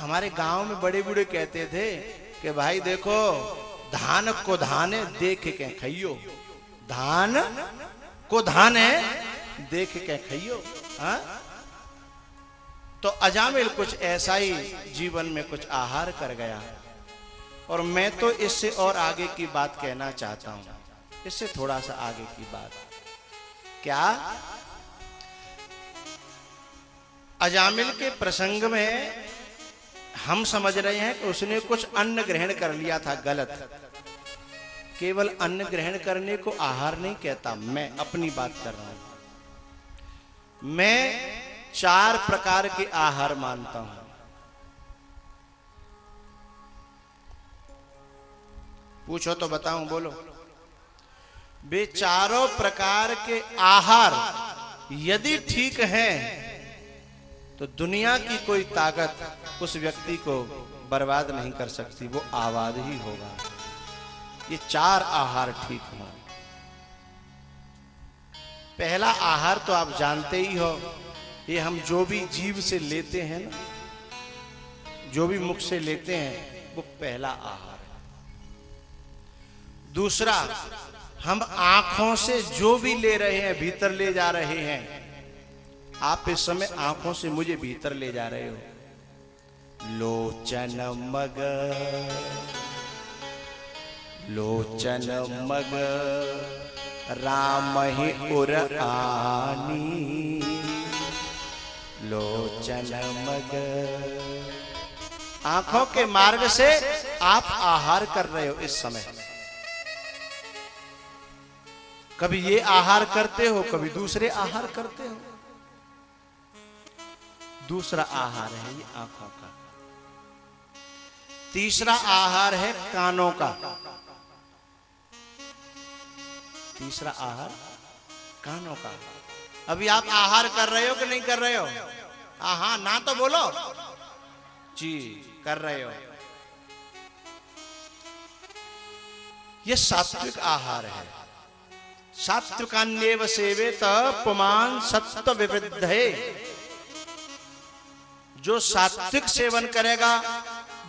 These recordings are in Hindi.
हमारे गांव में बड़े बूढ़े कहते थे कि भाई देखो धान को धाने देख के खइयो, धान को धाने देख के खइयो। हाँ, तो अजामिल कुछ ऐसा ही जीवन में कुछ आहार कर गया। और मैं तो इससे और आगे की बात कहना चाहता हूं, इससे थोड़ा सा आगे की बात। क्या अजामिल के प्रसंग में हम समझ रहे हैं कि उसने कुछ अन्न ग्रहण कर लिया था, गलत। केवल अन्न ग्रहण करने को आहार नहीं कहता, मैं अपनी बात कर रहा हूं। मैं 4 प्रकार के आहार मानता हूं। पूछो तो बताऊं, बोलो। वे चारों प्रकार के आहार यदि ठीक हैं तो दुनिया की कोई ताकत उस व्यक्ति को बर्बाद नहीं कर सकती, वो आबाद ही होगा। ये 4 आहार ठीक हों। पहला आहार तो आप जानते ही हो, ये हम जो भी जीभ से लेते हैं ना, जो भी मुख से लेते हैं, वो पहला आहार है। दूसरा, हम आंखों से जो भी ले रहे हैं, भीतर ले जा रहे हैं। आप इस समय आंखों से मुझे भीतर ले जा रहे हो। लोचन मग, लोचन मग राम ही उर आनी, लोचन मग। आंखों के मार्ग से आप आहार कर रहे हो इस समय। कभी ये आहार करते हो, कभी दूसरे आहार करते हो। दूसरा आहार है ये आंखों का। तीसरा आहार है कानों का। तीसरा आहार कानों का। अभी आप आहार कर रहे हो कि नहीं कर रहे हो? हाँ ना तो बोलो जी, कर रहे हो। ये सात्विक आहार है। सात्विकान्येव सेवेत पुमान सत्व विविधे। जो सात्विक सेवन करेगा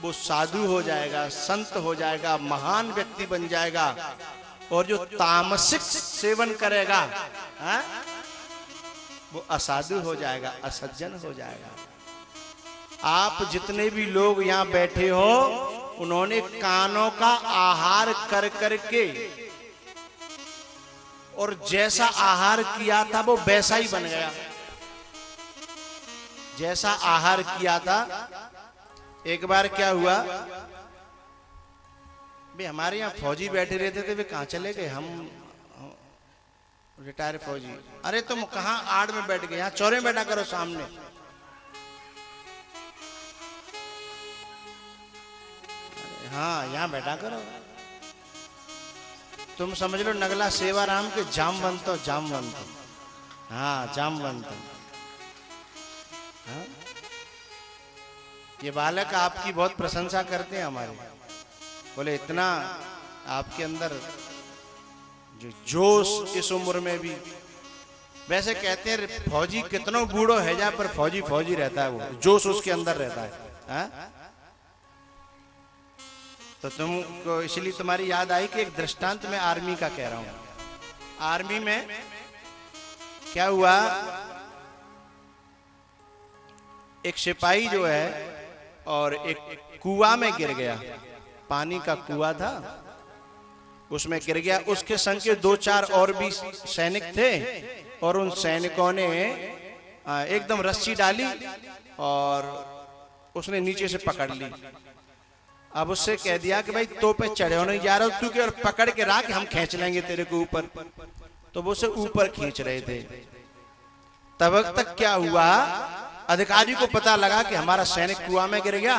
वो साधु हो जाएगा, संत हो जाएगा, महान व्यक्ति बन जाएगा। और जो तामसिक सेवन करेगा वो असाधु हो जाएगा, असज्जन हो जाएगा। आप जितने भी लोग यहां बैठे हो, उन्होंने कानों का आहार कर करके और जैसा आहार किया था वो वैसा ही बन गया। जैसा आहार किया था। एक बार क्या हुआ, भी हमारे यहाँ फौजी बैठे रहते थे, वे कहाँ चले गए? हम रिटायर फौजी। अरे तुम कहाँ आड़ में बैठ गए? यहाँ चौरे में बैठा करो सामने। हाँ यहाँ बैठा करो। तुम समझ लो नगला सेवाराम के जामवंत हो, जामवंत। हाँ जामवंत। हाँ? ये बालक आपकी बहुत प्रशंसा करते हैं हमारे। बोले इतना आपके अंदर जो जोश इस उम्र में भी। वैसे कहते हैं फौजी कितनों बूढ़ो है जा, पर फौजी फौजी रहता है, वो जोश उसके अंदर रहता है। हाँ? तो तुमको इसलिए तुम्हारी याद आई कि एक दृष्टांत में आर्मी का कह रहा हूं। आर्मी में क्या हुआ, एक सिपाही जो है और एक कुआं में गिर गया। पानी का कुआं था, उसमें गिर गया। उसके संग के 2-4 और भी सैनिक थे और उन सैनिकों ने एकदम रस्सी डाली और उसने नीचे से पकड़ ली। अब उससे कह दिया कि भाई तो पे चढ़े नहीं जा रहा, तू के और पकड़ के रख, हम खींच लेंगे तेरे को ऊपर। तो वो उसे ऊपर खींच रहे थे। तब तक क्या हुआ, अधिकारी को पता लगा कि हमारा सैनिक कुआं में गिर गया।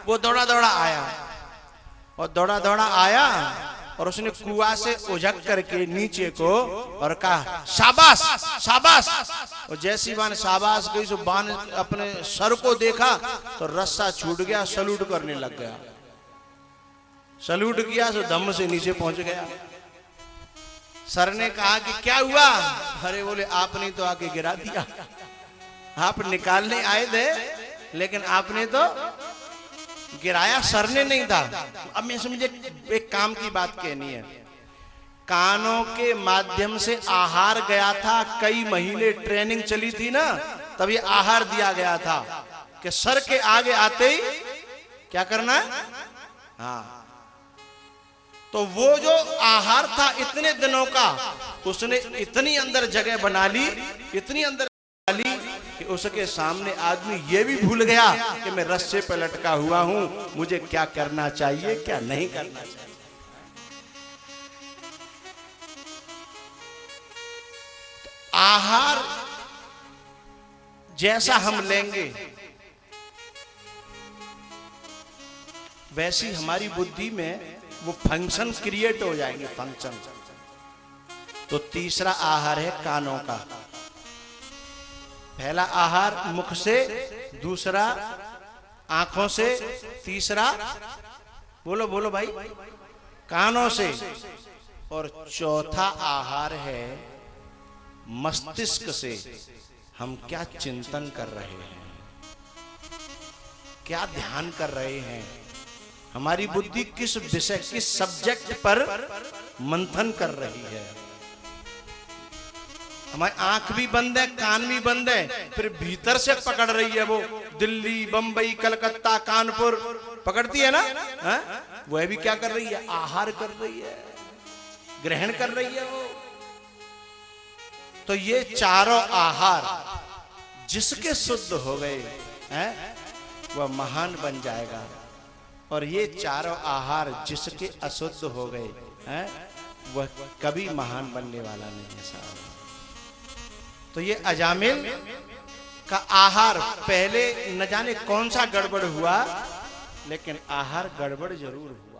वो दौड़ा दौड़ा आया और दौड़ा दौड़ा आया और उसने कुआं से उझक करके नीचे को और कहा शाबाश शाबाश। और जैसी बान शाबाश गई सो बान अपने सर को देखा तो रस्सा छूट गया, सलूट करने लग गया। सलूट किया तो दम से नीचे पहुंच गया। सर ने कहा कि क्या हुआ? अरे बोले आपने तो आके गिरा दिया। आप निकालने आए थे लेकिन आपने तो गिराया सरने नहीं था। अब मैं मुझे एक काम की बात कहनी है, कानों के माध्यम से आहार गया था, कई महीने ट्रेनिंग चली थी ना, तभी आहार दिया गया था कि सर के आगे आते ही क्या करना है। हाँ, तो वो जो आहार था इतने दिनों का, उसने इतनी अंदर जगह बना ली, इतनी अंदर बना ली कि उसके सामने आदमी ये भी भूल गया कि मैं रस्से पे लटका हुआ हूं, मुझे क्या करना चाहिए क्या नहीं करना चाहिए। आहार जैसा हम लेंगे वैसी हमारी बुद्धि में वो फंक्शन क्रिएट हो जाएंगे, फंक्शन। तो तीसरा आहार है कानों का। पहला आहार मुख से, दूसरा आंखों से, तीसरा बोलो बोलो भाई कानों से, और चौथा आहार है मस्तिष्क से। हम क्या चिंतन कर रहे हैं, क्या ध्यान कर रहे हैं, हमारी बुद्धि किस विषय, किस सब्जेक्ट पर मंथन कर रही है। हमारी आंख भी बंद है, कान भी बंद है, फिर भीतर से पकड़ रही है वो, दिल्ली, बंबई, कलकत्ता, कानपुर पकड़ती है ना। वह भी क्या कर रही है, आहार कर रही है, ग्रहण कर रही है वो। तो ये चारों आहार जिसके शुद्ध हो गए हैं वह महान बन जाएगा, और ये चारों आहार जिसके अशुद्ध हो गए हैं वह कभी महान बनने वाला नहीं है साहब। तो ये अजामिल का आहार पहले न जाने कौन सा गड़बड़ हुआ, लेकिन आहार गड़बड़ जरूर हुआ।